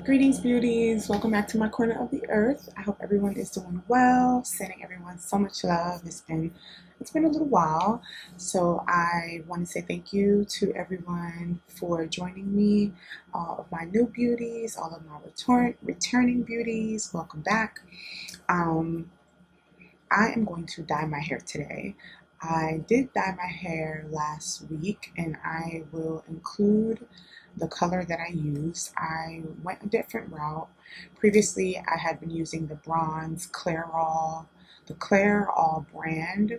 Greetings, beauties. Welcome back to my corner of the earth. I hope everyone is doing well. Sending everyone so much love. It's been a little while, so I want to say thank you to everyone for joining me. All of my new beauties, all of my returning beauties. Welcome back. Um, I am going to dye my hair today. I did dye my hair last week, and I will include the color that I used. I went a different route. Previously, I had been using the bronze Clairol, the Clairol brand,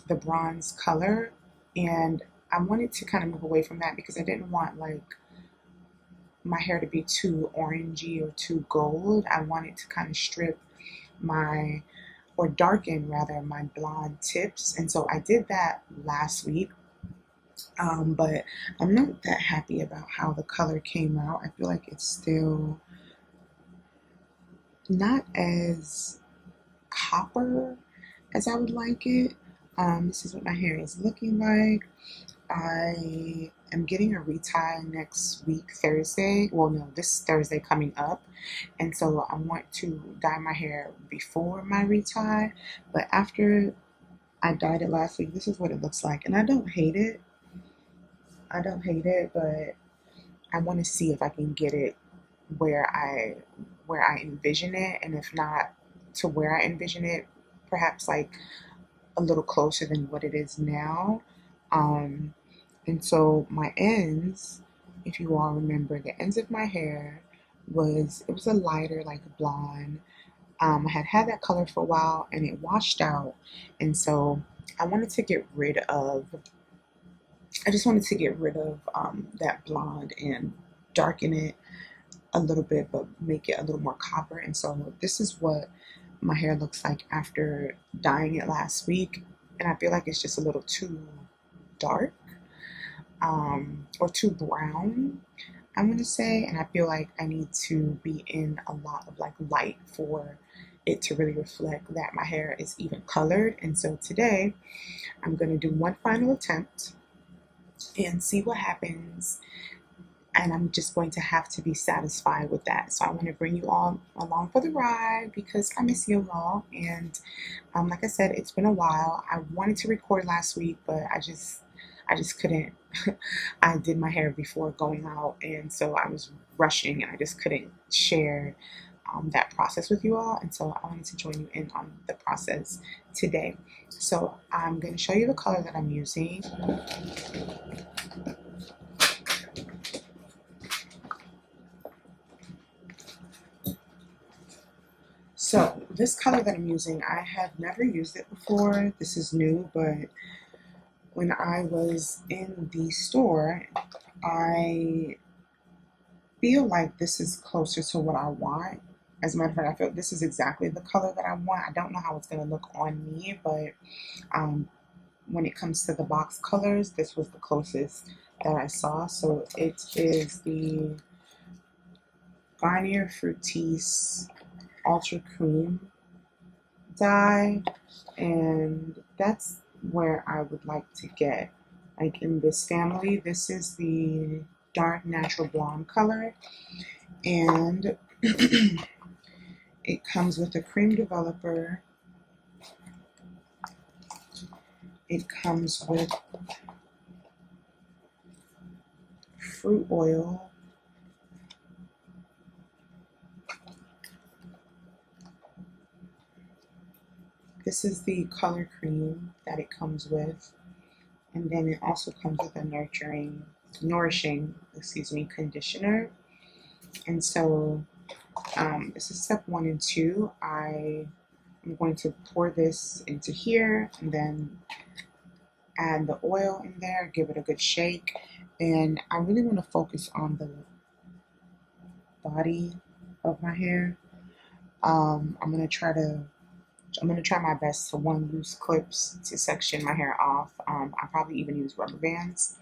the bronze color, and I wanted to kind of move away from that because I didn't want like my hair to be too orangey or too gold. I wanted to kind of strip my or darken rather my blonde tips, and so I did that last week. But I'm not that happy about how the color came out. I feel like it's still not as copper as I would like it. This is what my hair is looking like. I am getting a retie next week, Thursday. Well, no, this Thursday coming up. And so I want to dye my hair before my retie. But after I dyed it last week, this is what it looks like. And I don't hate it. But I want to see if I can get it where I envision it, and if not to where I envision it, perhaps like a little closer than what it is now. And so my ends, if you all remember, the ends of my hair was a lighter like blonde. I had had that color for a while and it washed out, and so I wanted to get rid of I just wanted to get rid of that blonde and darken it a little bit, but make it a little more copper. And so this is what my hair looks like after dyeing it last week. And I feel like it's just a little too dark, or too brown, I'm going to say. And I feel like I need to be in a lot of like light for it to really reflect that my hair is even colored. And so today I'm going to do one final attempt and see what happens, and I'm just going to have to be satisfied with that. So I want to bring you all along for the ride because I miss you all. And like I said, it's been a while. I wanted to record last week, but I just couldn't. I did my hair before going out, and so I was rushing, and I just couldn't share that process with you all. And so I wanted to join you in on the process today. So I'm going to show you the color that I'm using. So this color that I'm using, I have never used it before. This is new, but when I was in the store, I feel like this is closer to what I want. As a matter of fact, I feel this is exactly the color that I want. I don't know how it's going to look on me, but when it comes to the box colors, this was the closest that I saw. So it is the Garnier Fructis Ultra Cream dye, and that's where I would like to get. Like in this family, this is the dark natural blonde color, and it comes with a cream developer. It comes with fruit oil, this is the color cream that it comes with, and then it also comes with a nourishing conditioner. And so this is step 1 and 2. I am going to pour this into here and then add the oil in there, give it a good shake, and I really want to focus on the body of my hair. I'm gonna try my best to use clips to section my hair off. I'll probably even use rubber bands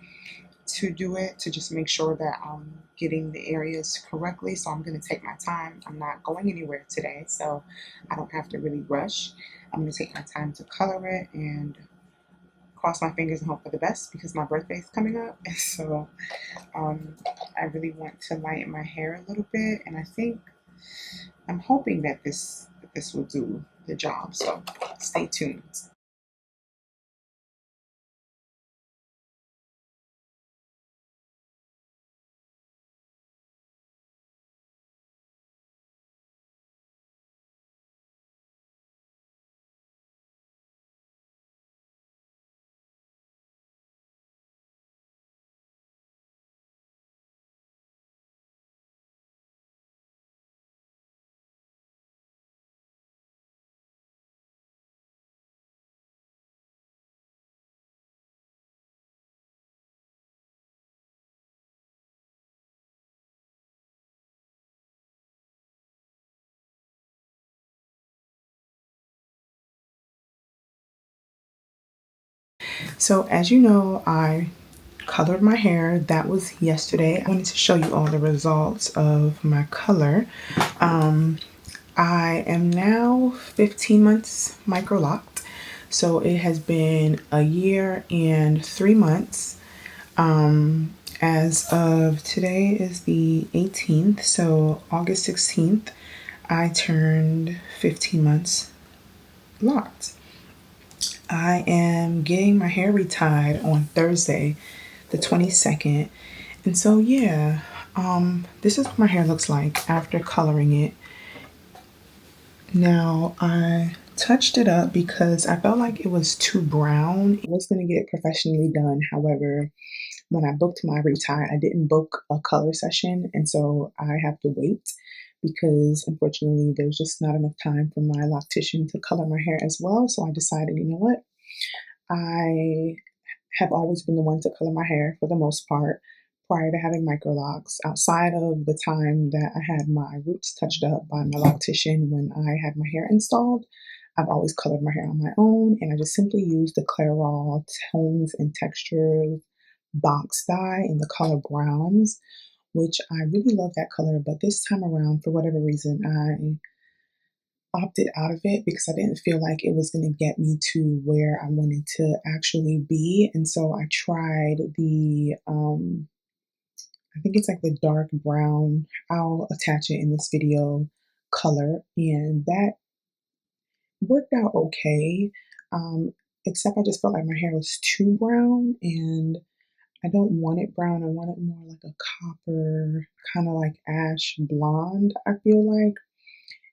to do it, to just make sure that I'm getting the areas correctly. So I'm going to take my time. I'm not going anywhere today, so I don't have to really rush. I'm going to take my time to color it and cross my fingers and hope for the best because my birthday is coming up. And so I really want to lighten my hair a little bit, and I'm hoping that this will do the job. So stay tuned. So as you know, I colored my hair. That was yesterday. I wanted to show you all the results of my color. Um, I am now 15 months microlocked. So it has been a year and 3 months. As of today is the 18th, so August 16th, I turned 15 months locked. I am getting my hair retied on Thursday, the 22nd. And so, yeah, this is what my hair looks like after coloring it. Now, I touched it up because I felt like it was too brown. I was going to get it professionally done. However, when I booked my retie, I didn't book a color session. And so I have to wait because unfortunately, there's just not enough time for my loctician to color my hair as well. So I decided, you know what? I have always been the one to color my hair for the most part prior to having microlocs. Outside of the time that I had my roots touched up by my loctician when I had my hair installed, I've always colored my hair on my own, and I just simply use the Clairol Tones and Textures box dye in the color browns, which I really love that color. But this time around, for whatever reason, I opted out of it because I didn't feel like it was going to get me to where I wanted to actually be. And so I tried I think it's like the dark brown, I'll attach it in this video, color, and that worked out okay. Um, Except I just felt like my hair was too brown, and I don't want it brown. I want it more like a copper, kind of like ash blonde, I feel like.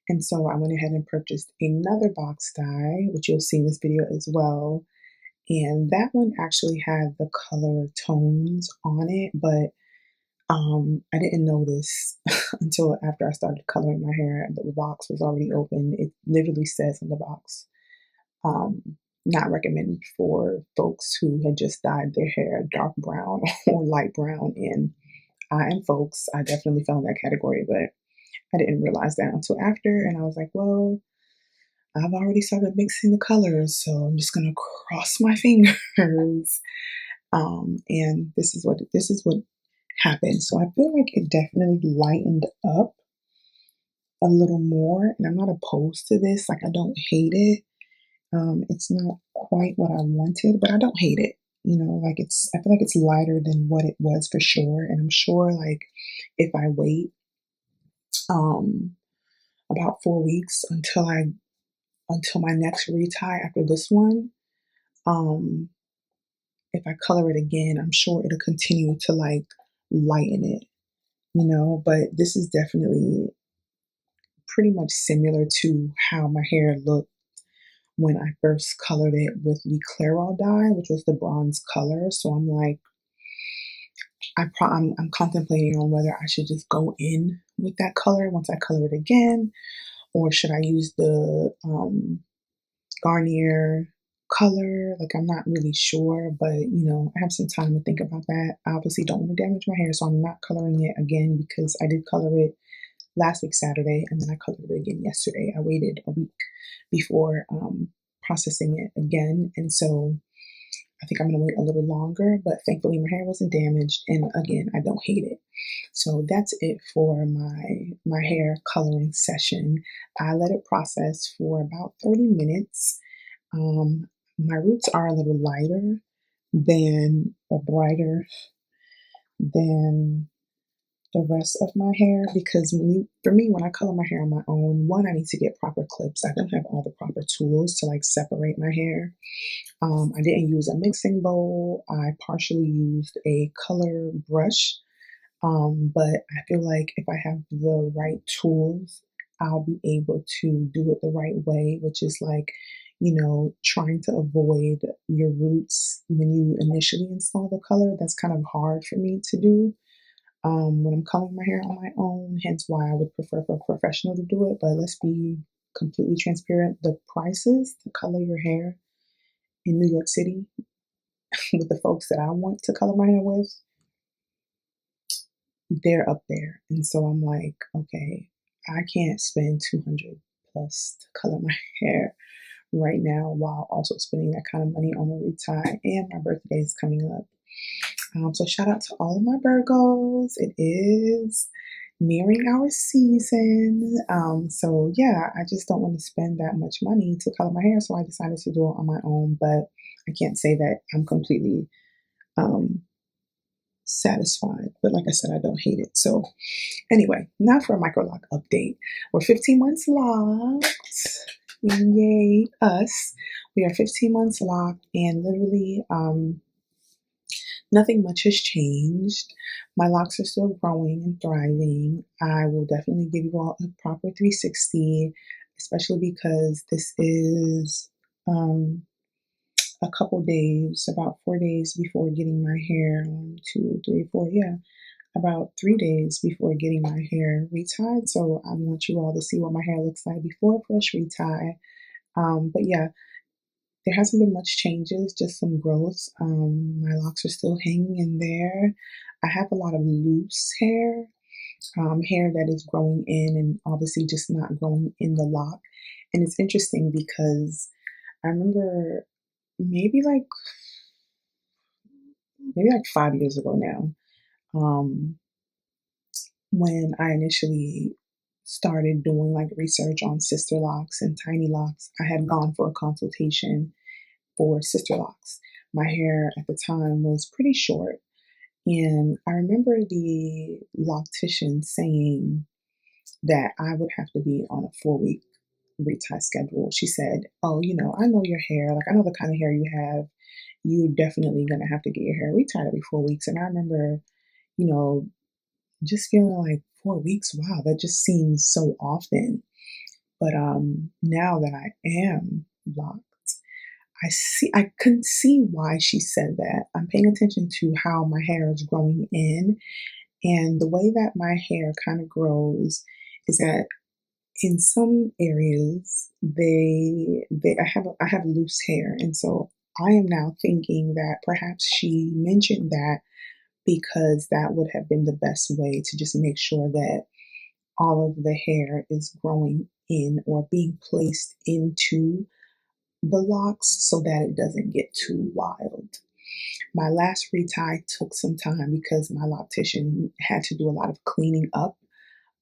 And so I went ahead and purchased another box dye, which you'll see in this video as well. And that one actually had the color tones on it, but I didn't notice until after I started coloring my hair that the box was already open. It literally says on the box, um, not recommended for folks who had just dyed their hair dark brown or light brown. And I am folks, I definitely fell in that category, but I didn't realize that until after. And I was like, well, I've already started mixing the colors, so I'm just gonna cross my fingers. And this is what happened. So I feel like it definitely lightened up a little more, and I'm not opposed to this. Like I don't hate it. It's not quite what I wanted, but I don't hate it. You know, like I feel like it's lighter than what it was for sure. And I'm sure like if I wait um about 4 weeks until my next retie after this one, um, if I color it again, I'm sure it'll continue to like lighten it, you know, but this is definitely pretty much similar to how my hair looked when I first colored it with the Clairol dye, which was the bronze color. So I'm like, I'm contemplating on whether I should just go in with that color once I color it again, or should I use the Garnier color. Like I'm not really sure, but you know, I have some time to think about that. I obviously don't want to damage my hair, so I'm not coloring it again because I did color it last week Saturday and then I colored it again yesterday. I waited a week before processing it again, and so I think I'm gonna wait a little longer, but thankfully my hair wasn't damaged, and again, I don't hate it. So that's it for my hair coloring session. I let it process for about 30 minutes. My roots are a little lighter than or brighter than the rest of my hair, because for me, when I color my hair on my own, one, I need to get proper clips. I don't have all the proper tools to like separate my hair. I didn't use a mixing bowl. I partially used a color brush. But I feel like if I have the right tools, I'll be able to do it the right way, which is like, trying to avoid your roots when you initially install the color. That's kind of hard for me to do when I'm coloring my hair on my own, hence why I would prefer for a professional to do it. But let's be completely transparent. The prices to color your hair in New York City with the folks that I want to color my hair with, they're up there. And so I'm like, okay, I can't spend 200 plus to color my hair right now while also spending that kind of money on a retie. And my birthday is coming up. So shout out to all of my Virgos. It is nearing our season. So yeah, I just don't want to spend that much money to color my hair. So I decided to do it on my own, but I can't say that I'm completely um, satisfied. But like I said, I don't hate it. So anyway, now for a Microloc update. We're 15 months locked. Yay, us. We are 15 months locked, and literally, nothing much has changed. My locks are still growing and thriving. I will definitely give you all a proper 360, especially because this is a couple days, about 4 days before getting my hair. 1, 2, 3, 4, yeah, about 3 days before getting my hair retied. So I want you all to see what my hair looks like before fresh retie. But yeah, there hasn't been much changes, just some growth. My locks are still hanging in there. I have a lot of loose hair that is growing in and obviously just not growing in the lock. And it's interesting because I remember maybe like maybe like 5 years ago now, um, when I initially started doing like research on sister locks and tiny locks, I had gone for a consultation for sister locks. My hair at the time was pretty short, and I remember the loctician saying that I would have to be on a 4 week retie schedule. She said, "Oh, I know your hair. Like, I know the kind of hair you have. You definitely gonna have to get your hair retied every 4 weeks." And I remember, you know, just feeling like 4 weeks. Wow, that just seems so often. But now that I am locked, I couldn't see why she said that. I'm paying attention to how my hair is growing in, and the way that my hair kind of grows is that in some areas I have loose hair, and so I am now thinking that perhaps she mentioned that because that would have been the best way to just make sure that all of the hair is growing in or being placed into the locks so that it doesn't get too wild. My last retie took some time because my loctician had to do a lot of cleaning up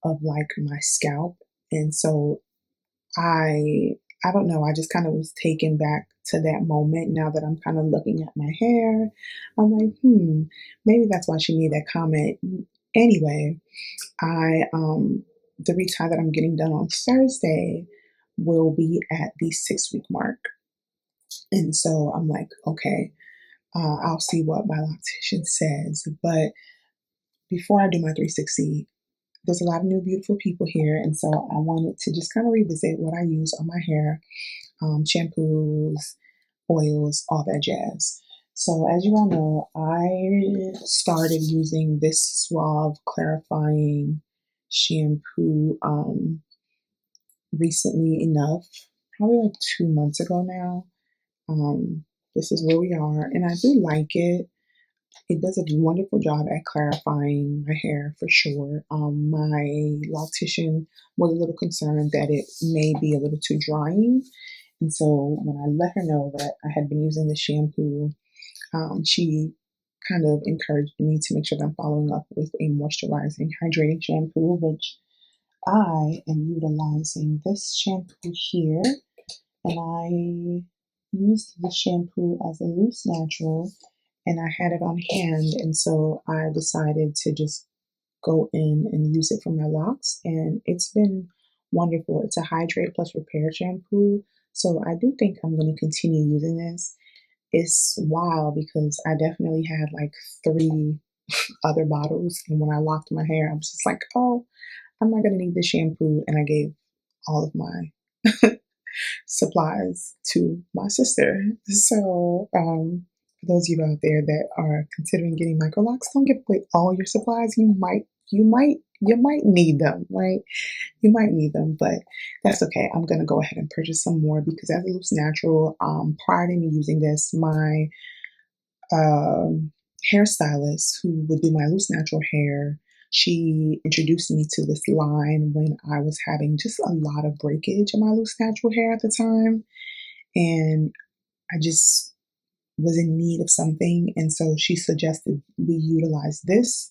of like my scalp. And so I don't know, I just kind of was taken back to that moment now that I'm kind of looking at my hair. I'm like, maybe that's why she made that comment. Anyway, I the retie that I'm getting done on Thursday will be at the 6 week mark. And so I'm like, okay, I'll see what my loctician says. But before I do my 360, there's a lot of new beautiful people here. And so I wanted to just kind of revisit what I use on my hair, shampoos, oils, all that jazz. So as you all know, I started using this Suave clarifying shampoo recently enough, probably like 2 months ago now. Um, this is where we are, and I do like it. It does a wonderful job at clarifying my hair for sure. My loctician was a little concerned that it may be a little too drying. And so when I let her know that I had been using the shampoo, she kind of encouraged me to make sure that I'm following up with a moisturizing, hydrating shampoo, which I am utilizing this shampoo here. And I used the shampoo as a loose natural and I had it on hand. And so I decided to just go in and use it for my locks, and it's been wonderful. It's a hydrate plus repair shampoo, so I do think I'm going to continue using this. It's wild because I definitely had like three other bottles, and when I locked my hair, I was just like, oh, I'm not going to need this shampoo, and I gave all of my supplies to my sister. So, for those of you out there that are considering getting Microlocs, don't give away all your supplies. You might need them, right? You might need them, but that's okay. I'm gonna go ahead and purchase some more because as a loose natural, prior to me using this, my um, hairstylist who would do my loose natural hair, she introduced me to this line when I was having just a lot of breakage in my loose natural hair at the time. And I just was in need of something. And so she suggested we utilize this,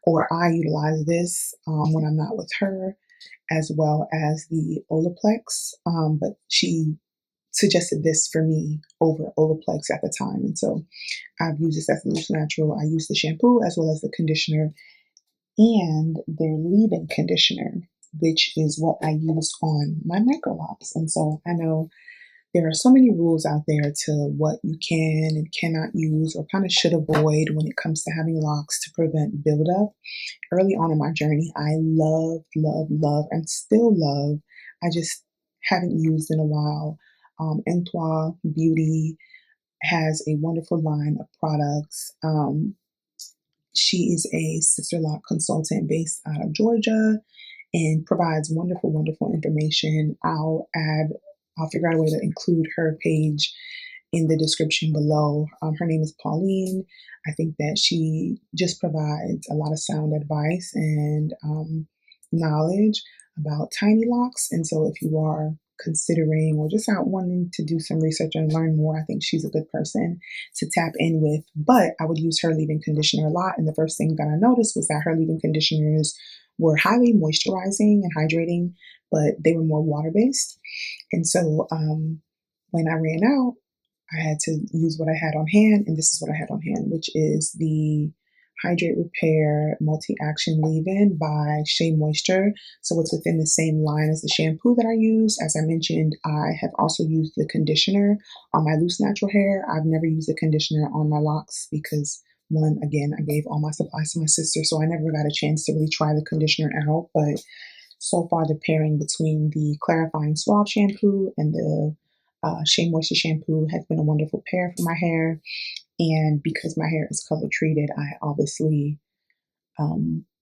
or I utilize this when I'm not with her, as well as the Olaplex. But she suggested this for me over Olaplex at the time. And so I've used this as a loose natural. I use the shampoo as well as the conditioner and their leave-in conditioner, which is what I use on my Microlocs. And so I know there are so many rules out there to what you can and cannot use or kind of should avoid when it comes to having locks to prevent buildup. Early on in my journey, I love, and still love. I just haven't used in a while. Entoi Beauty has a wonderful line of products. She is a sisterloc consultant based out of Georgia and provides wonderful information. I'll figure out a way to include her page in the description below. Her name is Pauline. I think that she just provides a lot of sound advice and knowledge about tiny locks. And so if you are considering or just out wanting to do some research and learn more, I think she's a good person to tap in with. But I would use her leave-in conditioner a lot. And the first thing that I noticed was that her leave-in conditioners were highly moisturizing and hydrating, but they were more water-based. And so when I ran out, I had to use what I had on hand, and this is what I had on hand, which is the Hydrate Repair Multi-Action Leave-In by Shea Moisture. So it's within the same line as the shampoo that I use. As I mentioned, I have also used the conditioner on my loose natural hair. I've never used the conditioner on my locks because one, again, I gave all my supplies to my sister, so I never got a chance to really try the conditioner out. But so far, the pairing between the Clarifying Suave shampoo and the Shea Moisture shampoo has been a wonderful pair for my hair. And because my hair is color treated, I obviously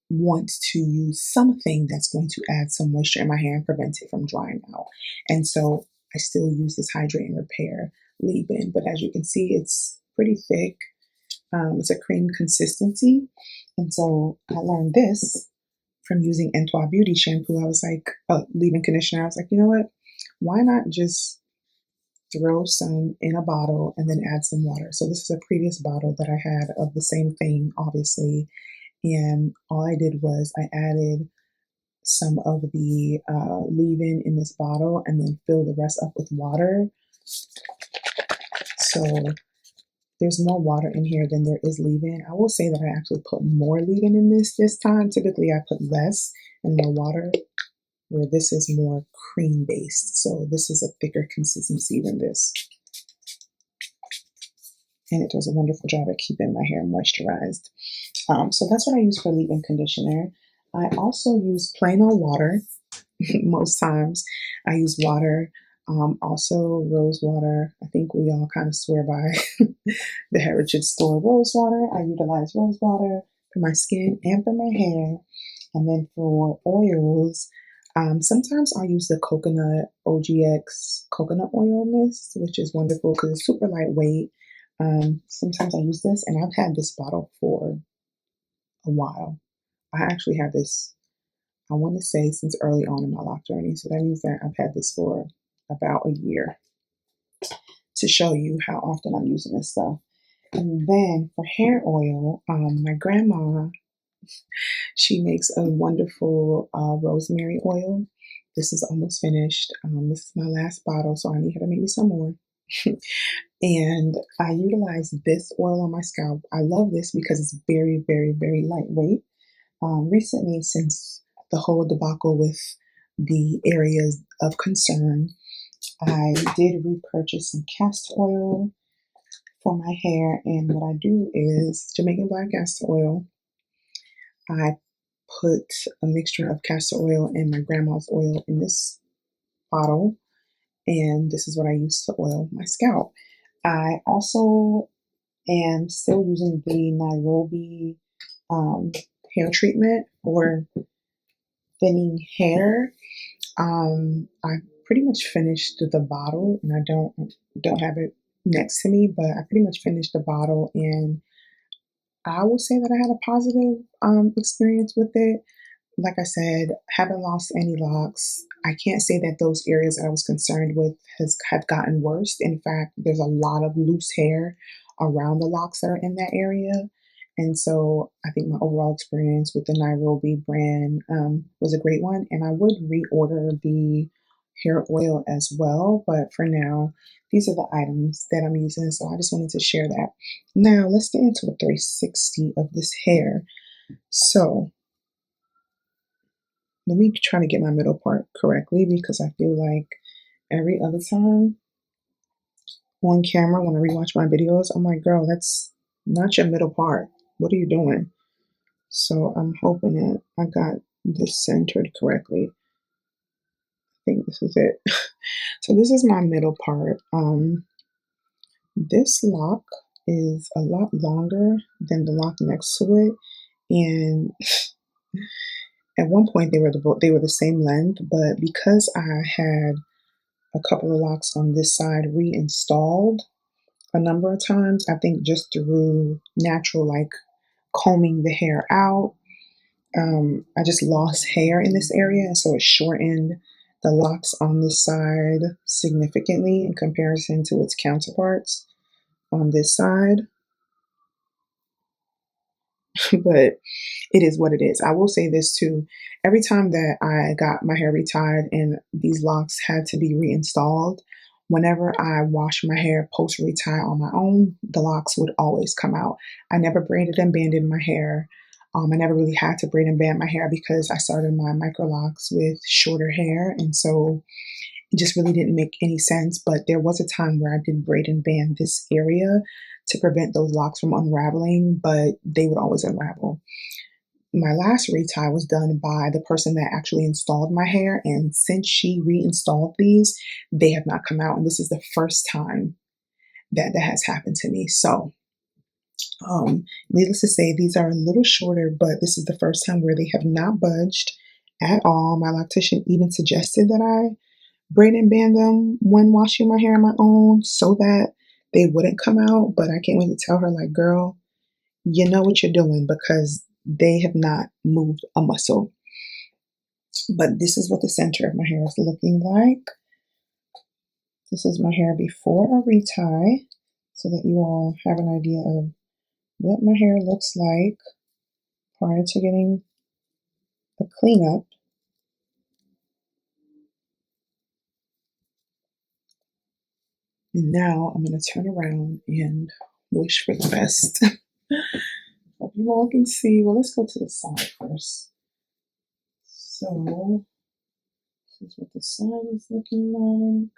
want to use something that's going to add some moisture in my hair and prevent it from drying out. And so I still use this Hydrate and Repair leave-in, but as you can see, it's pretty thick. It's a cream consistency. And so I learned this from using Entoi Beauty shampoo. I was like, leave-in conditioner. I was like, you know what? Why not just throw some in a bottle and then add some water? So this is a previous bottle that I had of the same thing, obviously. And all I did was I added some of the leave-in in this bottle and then fill the rest up with water. So there's more water in here than there is leave-in. I will say that I actually put more leave-in in this time. Typically I put less and more water, where this is more cream based. So this is a thicker consistency than this. And it does a wonderful job at keeping my hair moisturized. So that's what I use for leave-in conditioner. I also use plain old water most times. I use water, also rose water. I think we all kind of swear by the Heritage Store rose water. I utilize rose water for my skin and for my hair. And then for oils, sometimes I'll use the coconut OGX coconut oil mist, which is wonderful because it's super lightweight. Sometimes I use this, and I've had this bottle for a while. I actually had this, I want to say, since early on in my lock journey. So that means that I've had this for about a year, to show you how often I'm using this stuff. And then for hair oil, my grandma, she makes a wonderful rosemary oil. This is almost finished. This is my last bottle, so I need her to make me some more. And I utilize this oil on my scalp. I love this because it's very lightweight. Recently, since the whole debacle with the areas of concern, I did repurchase some castor oil for my hair. And what I do is Jamaican black castor oil. I put a mixture of castor oil and my grandma's oil in this bottle, and this is what I use to oil my scalp. I also am still using the Nairobi um, hair treatment for thinning hair. I pretty much finished the bottle, and I don't have it next to me, but I pretty much finished the bottle, and I will say that I had a positive experience with it. Like I said, haven't lost any locks. I can't say that those areas that I was concerned with have gotten worse. In fact, there's a lot of loose hair around the locks that are in that area. And so I think my overall experience with the Nairobi brand was a great one. And I would reorder the hair oil as well. But for now, these are the items that I'm using. So I just wanted to share that. Now let's get into a 360 of this hair. So let me try to get my middle part correctly, because I feel like every other time on camera when I rewatch my videos, I'm like, girl, that's not your middle part. What are you doing? So I'm hoping that I got this centered correctly. I think this is it. So this is my middle part. This lock is a lot longer than the lock next to it, and at one point they were the same length, but because I had a couple of locks on this side reinstalled a number of times, I think just through natural, like combing the hair out, I just lost hair in this area, and so it shortened the locks on this side significantly in comparison to its counterparts on this side. But it is what it is. I will say this too. Every time that I got my hair retied and these locks had to be reinstalled, whenever I wash my hair post retie on my own, the locks would always come out. I never braided and banded my hair. I never really had to braid and band my hair because I started my Microlocs with shorter hair. And so it just really didn't make any sense. But there was a time where I did braid and band this area to prevent those locks from unraveling, but they would always unravel. My last retie was done by the person that actually installed my hair, and since she reinstalled these, they have not come out, and this is the first time that that has happened to me. So needless to say, these are a little shorter, but this is the first time where they have not budged at all. My loctician even suggested that I braid and band them when washing my hair on my own so that they wouldn't come out, but I can't wait to tell her, like, girl, you know what you're doing, because they have not moved a muscle. But this is what the center of my hair is looking like. This is my hair before a retie, so that you all have an idea of what my hair looks like prior to getting a cleanup. And now I'm going to turn around and wish for the best. Hope you all can see. Well, let's go to the side first. So this is what the side is looking like.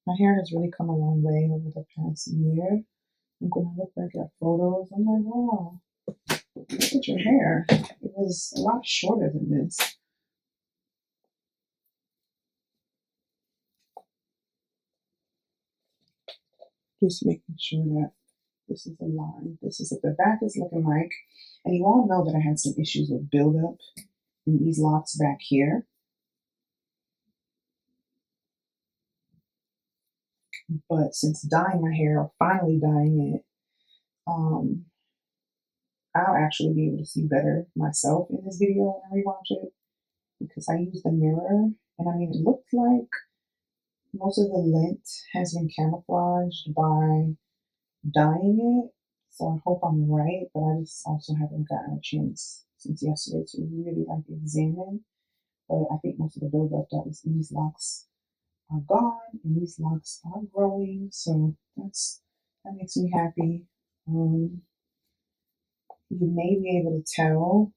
My hair has really come a long way over the past year. And when I look back at photos, I'm like, wow, look at your hair. It was a lot shorter than this. Just making sure that this is aligned. This is what the back is looking like. And you all know that I had some issues with buildup in these locks back here. But since dyeing my hair, or finally dyeing it, I'll actually be able to see better myself in this video when I rewatch it, because I used the mirror, and I mean, it looked like most of the lint has been camouflaged by dyeing it. So I hope I'm right, but I just also haven't gotten a chance since yesterday to really like examine. But I think most of the buildup that was in these locks are gone, and these locks are growing. So that makes me happy. You may be able to tell,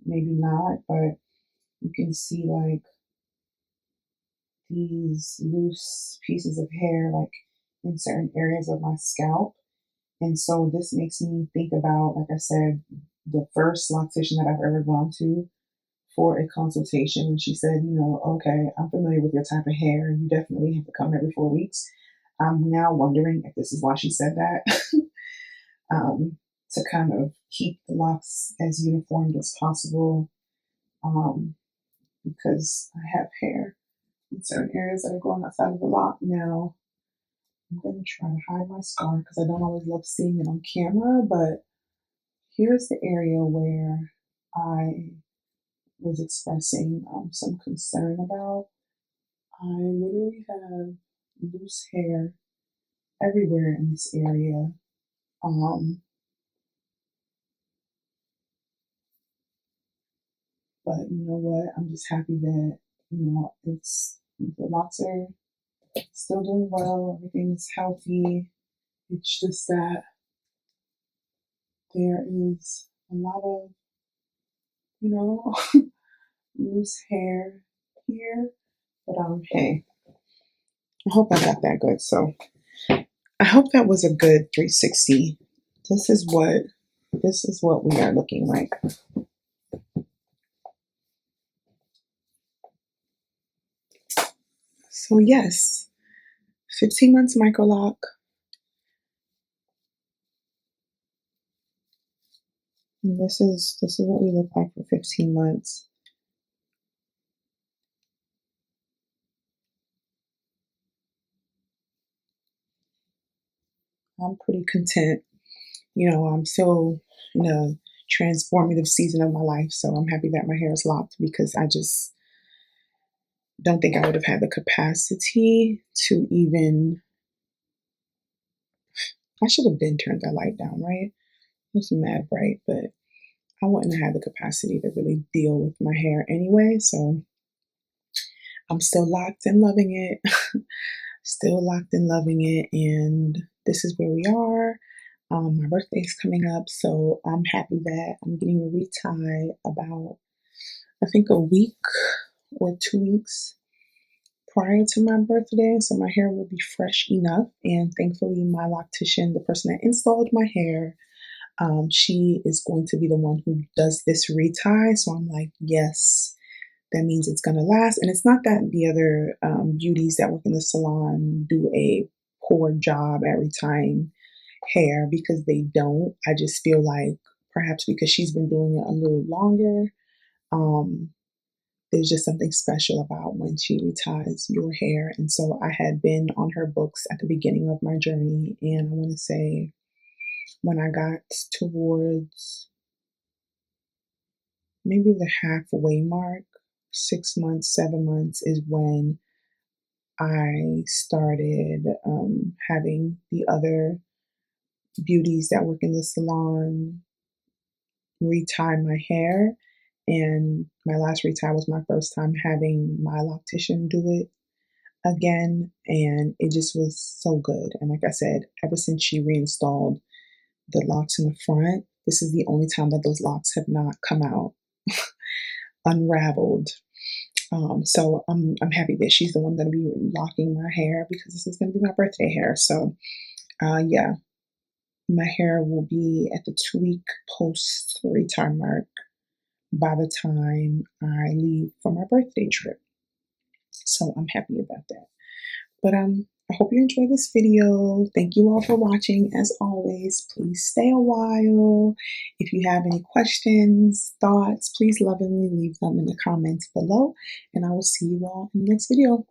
maybe not, but you can see like these loose pieces of hair like in certain areas of my scalp. And so this makes me think about, like I said, the first loctician that I've ever gone to for a consultation. And she said, okay, I'm familiar with your type of hair. You definitely have to come every 4 weeks. I'm now wondering if this is why she said that, to kind of keep the locks as uniform as possible, um, because I have hair in certain areas that are going outside of the lock. Now, I'm going to try to hide my scar because I don't always love seeing it on camera, but here's the area where I was expressing some concern about. I literally have loose hair everywhere in this area. Um, but you know what? I'm just happy that, it's the locks are still doing well, everything's healthy. It's just that there is a lot of, you know, loose hair here. But hey, I hope I got that good. So I hope that was a good 360. This is what we are looking like. So yes, 15 months microloc. And this is what we look like for 15 months. I'm pretty content. I'm still in a transformative season of my life, so I'm happy that my hair is locked because I just don't think I would have had the capacity to even. I should have been turned that light down, right? It was mad bright, but I wouldn't have had the capacity to really deal with my hair anyway. So I'm still locked and loving it. Still locked and loving it. And this is where we are. My birthday is coming up, so I'm happy that I'm getting a retie about, I think, a week or 2 weeks prior to my birthday. So my hair will be fresh enough. And thankfully, my loctician, the person that installed my hair, she is going to be the one who does this retie. So I'm like, yes, that means it's going to last. And it's not that the other beauties that work in the salon do a poor job at retying hair, because they don't. I just feel like perhaps because she's been doing it a little longer, um, there's just something special about when she reties your hair. And so I had been on her books at the beginning of my journey. And I want to say when I got towards maybe the halfway mark, 6 months, 7 months, is when I started having the other beauties that work in the salon retie my hair. And my last retie was my first time having my loctician do it again. And it just was so good. And like I said, ever since she reinstalled the locks in the front, this is the only time that those locks have not come out unraveled. So I'm happy that she's the one going to be locking my hair because this is going to be my birthday hair. So yeah, my hair will be at the 2 week post retire mark by the time I leave for my birthday trip. So I'm happy about that. But I hope you enjoyed this video. Thank you all for watching. As always, please stay a while. If you have any questions, thoughts, please lovingly leave them in the comments below. And I will see you all in the next video.